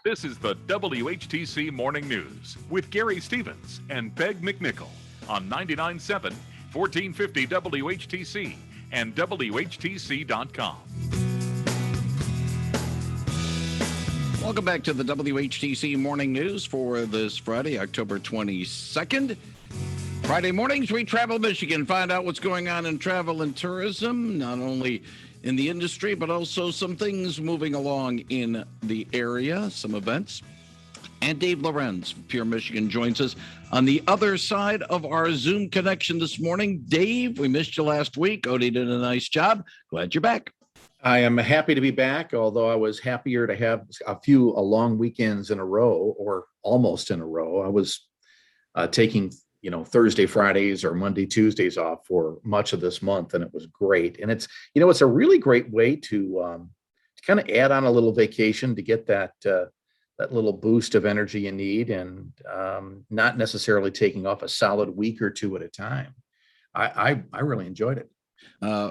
This is the WHTC Morning News with Gary Stevens and Peg McNichol on 99.7, 1450 WHTC and WHTC.com. Welcome back to the WHTC Morning News for this Friday, October 22nd. Friday mornings, we travel Michigan, find out what's going on in travel and tourism, not only in the industry, but also some things moving along in the area, some events. And Dave Lorenz from Pure Michigan joins us on the other side of our Zoom connection this morning. Dave, we missed you last week. Odie did a nice job. Glad you're back. I am happy to be back, although I was happier to have a few long weekends in a row, or almost in a row. I was taking Thursday, Fridays, or Monday, Tuesdays off for much of this month, and it was great. And it's a really great way to kind of add on a little vacation to get that little boost of energy you need, and not necessarily taking off a solid week or two at a time. I really enjoyed it.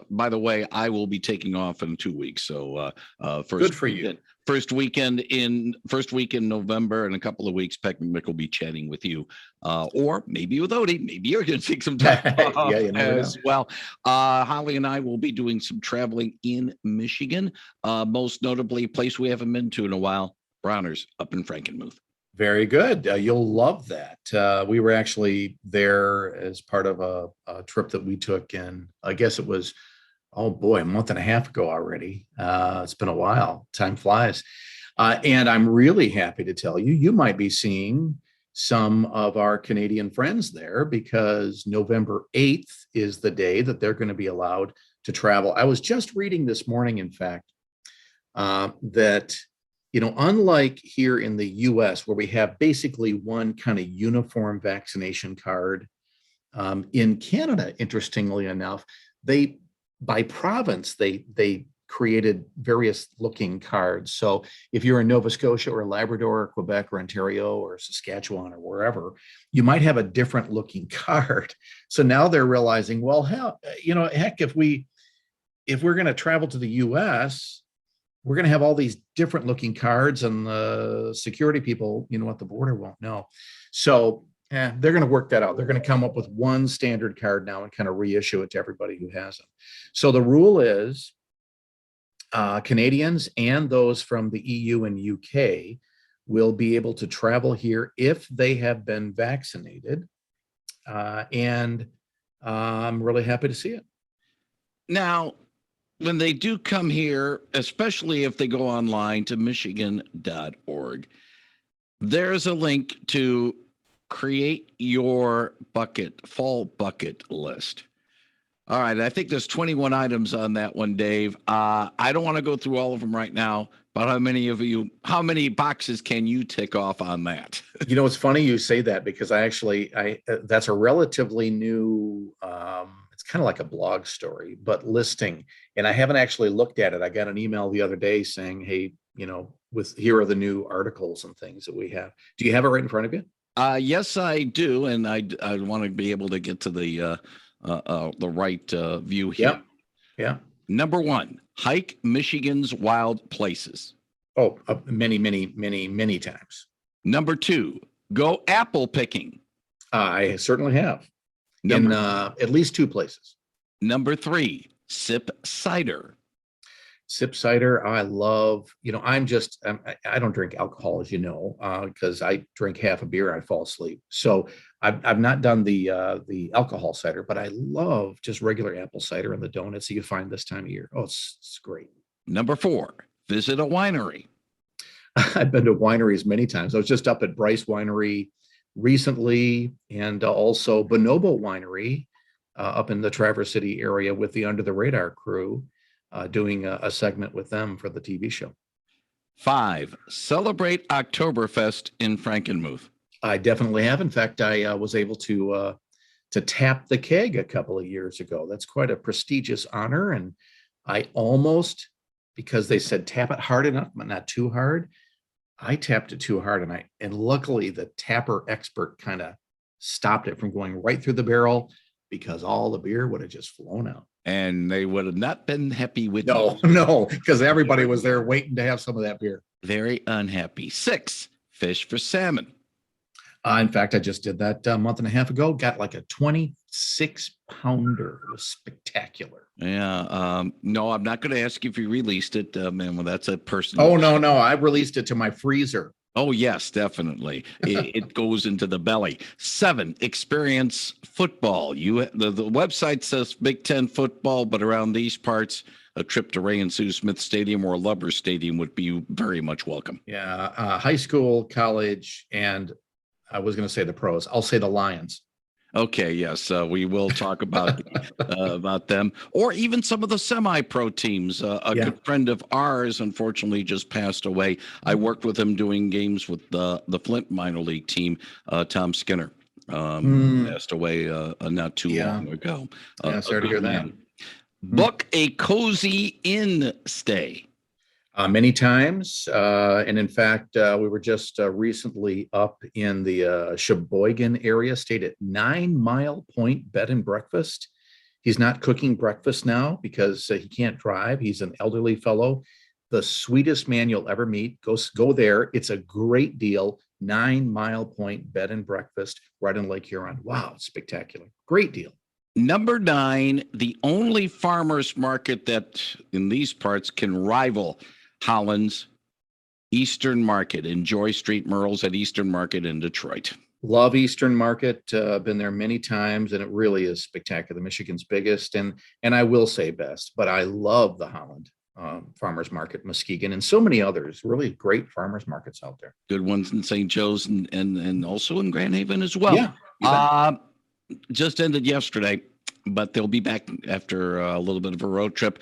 By the way, I will be taking off in 2 weeks. So good for you. First week in November, and a couple of weeks, Peck McMick will be chatting with you, or maybe with Odie. Maybe you're going to take some time off as well. Holly and I will be doing some traveling in Michigan, most notably a place we haven't been to in a while, Bronner's up in Frankenmuth. Very good. You'll love that. We were actually there as part of a trip that we took, and I guess it was, a month and a half ago already. It's been a while. Time flies. And I'm really happy to tell you, you might be seeing some of our Canadian friends there, because November 8th is the day that they're going to be allowed to travel. I was just reading this morning, in fact, that unlike here in the US, where we have basically one kind of uniform vaccination card, in Canada, interestingly enough, by province, they created various looking cards. So if you're in Nova Scotia or Labrador or Quebec or Ontario or Saskatchewan or wherever, you might have a different looking card. So now they're realizing, well, heck, if we're going to travel to the US, we're going to have all these different looking cards, and the security people, at the border won't know. So they're going to work that out. They're going to come up with one standard card now and kind of reissue it to everybody who has them. So the rule is Canadians and those from the EU and UK will be able to travel here if they have been vaccinated. And I'm really happy to see it. Now, when they do come here, especially if they go online to michigan.org, there's a link to create your fall bucket list. All right, I think there's 21 items on that one, Dave. I don't want to go through all of them right now, but how many boxes can you tick off on that? It's funny you say that, because that's a relatively new, it's kind of like a blog story, but listing. And I haven't actually looked at it. I got an email the other day saying, hey, here are the new articles and things that we have. Do you have it right in front of you? Yes, I do. And I want to be able to get to the right view here. Yeah. Number 1, hike Michigan's wild places. Oh, many, many, many, many times. Number 2, go apple picking. I certainly have. In at least 2 places. Number 3, sip cider. Sip cider, I love. I don't drink alcohol, as you know, because I drink half a beer and I fall asleep. So I've not done the alcohol cider, but I love just regular apple cider and the donuts that you find this time of year. Oh, it's great. Number 4, visit a winery. I've been to wineries many times. I was just up at Bryce Winery recently, and also Bonobo Winery up in the Traverse City area with the Under the Radar crew, doing a segment with them for the TV show. 5, celebrate Oktoberfest in Frankenmuth. I definitely have. In fact, I was able to tap the keg a couple of years ago. That's quite a prestigious honor, and I almost, because they said tap it hard enough but not too hard, I tapped it too hard, and luckily the tapper expert kind of stopped it from going right through the barrel. because all the beer would have just flown out. And they would have not been happy with No, you. no, because everybody was there waiting to have some of that beer. Very unhappy. 6, fish for salmon. In fact, I just did that a month and a half ago. Got like a 26-pounder. It was spectacular. Yeah. No, I'm not going to ask you if you released it, man. Well, that's a personal. Oh, no. I released it to my freezer. Oh, yes, definitely. It goes into the belly. 7, experience football. The website says Big Ten football, but around these parts, a trip to Ray and Sue Smith Stadium or Lubber Stadium would be very much welcome. Yeah, high school, college, and I was going to say the pros. I'll say the Lions. Okay, yes, we will talk about them, or even some of the semi-pro teams. A good friend of ours, unfortunately, just passed away. I worked with him doing games with the Flint minor league team. Tom Skinner passed away not too long ago. Sorry to hear that. Book a cozy inn stay. Many times. And in fact, we were just recently up in the Sheboygan area, stayed at 9 Mile Point Bed and Breakfast. He's not cooking breakfast now because he can't drive. He's an elderly fellow. The sweetest man you'll ever meet. Go there. It's a great deal. 9 Mile Point Bed and Breakfast right in Lake Huron. Wow, spectacular. Great deal. Number 9, the only farmers market that in these parts can rival Holland's Eastern Market. Enjoy Street Merle's at Eastern Market in Detroit. Love Eastern Market. Been there many times, and it really is spectacular. Michigan's biggest, and I will say best, but I love the Holland Farmers Market, Muskegon, and so many others. Really great farmers markets out there. Good ones in St. Joe's and also in Grand Haven as well. Yeah. Just ended yesterday, but they'll be back after a little bit of a road trip.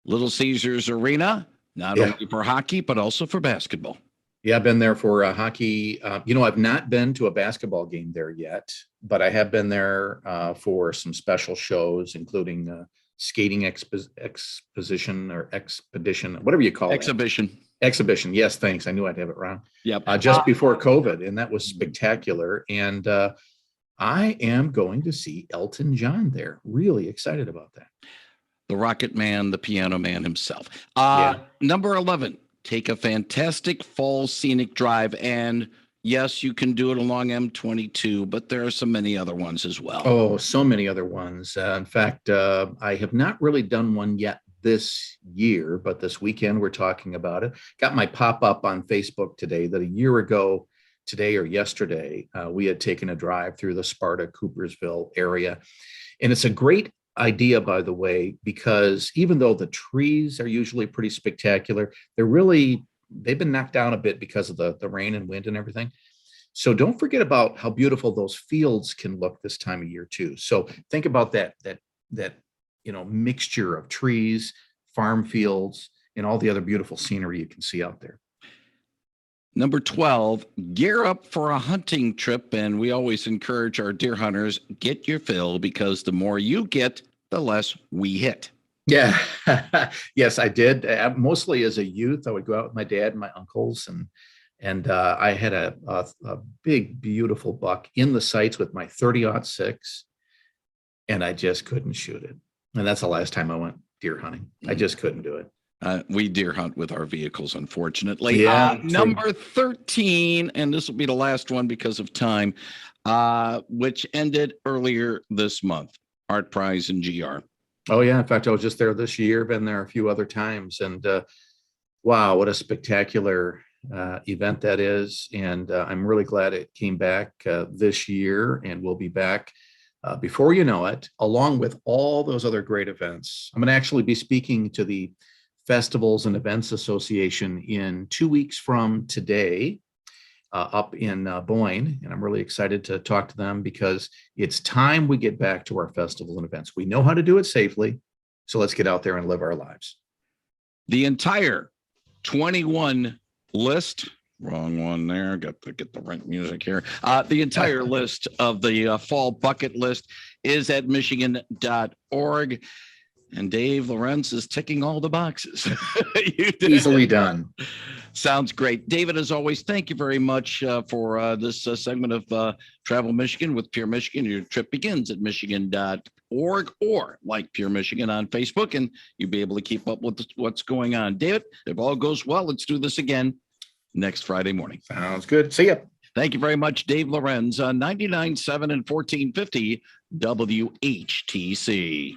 Little Caesars Arena. Not only for hockey, but also for basketball. Yeah, I've been there for hockey. I've not been to a basketball game there yet, but I have been there for some special shows, including skating exposition or expedition, whatever you call it. Exhibition. Yes, thanks. I knew I'd have it wrong. Yep. Just before COVID, and that was spectacular. And I am going to see Elton John there. Really excited about that. The Rocket Man, the Piano Man himself. Number 11, take a fantastic fall scenic drive. And yes, you can do it along M22, but there are so many other ones as well. Oh, so many other ones. In fact, I have not really done one yet this year, but this weekend we're talking about it. Got my pop-up on Facebook today that a year ago, today or yesterday, we had taken a drive through the Sparta Coopersville area. And it's a great idea, by the way, because even though the trees are usually pretty spectacular, they've been knocked down a bit because of the rain and wind and everything. So don't forget about how beautiful those fields can look this time of year too. So think about that mixture of trees, farm fields, and all the other beautiful scenery you can see out there. Number 12, gear up for a hunting trip. And we always encourage our deer hunters, get your fill, because the more you get, the less we hit. Yeah. Yes, I did. Mostly as a youth, I would go out with my dad and my uncles, and I had a big, beautiful buck in the sights with my 30-06, and I just couldn't shoot it. And that's the last time I went deer hunting. I just couldn't do it. We deer hunt with our vehicles, unfortunately. Yeah. Number 13, and this will be the last one because of time, which ended earlier this month, ArtPrize and GR. Oh, yeah. In fact, I was just there this year, been there a few other times. And wow, what a spectacular event that is. And I'm really glad it came back this year, and we'll be back before you know it, along with all those other great events. I'm going to actually be speaking to the Festivals and Events Association in 2 weeks from today up in Boyne. And I'm really excited to talk to them because it's time we get back to our festivals and events. We know how to do it safely. So let's get out there and live our lives. The entire 21 list, wrong one there, got to get the right music here. The entire list of the fall bucket list is at michigan.org. And Dave Lorenz is ticking all the boxes. Easily done. Sounds great. David, as always, thank you very much for this segment of Travel Michigan with Pure Michigan. Your trip begins at michigan.org or like Pure Michigan on Facebook, and you'll be able to keep up with what's going on. David, if all goes well, let's do this again next Friday morning. Sounds good. See ya. Thank you very much, Dave Lorenz on 99.7 and 1450 WHTC.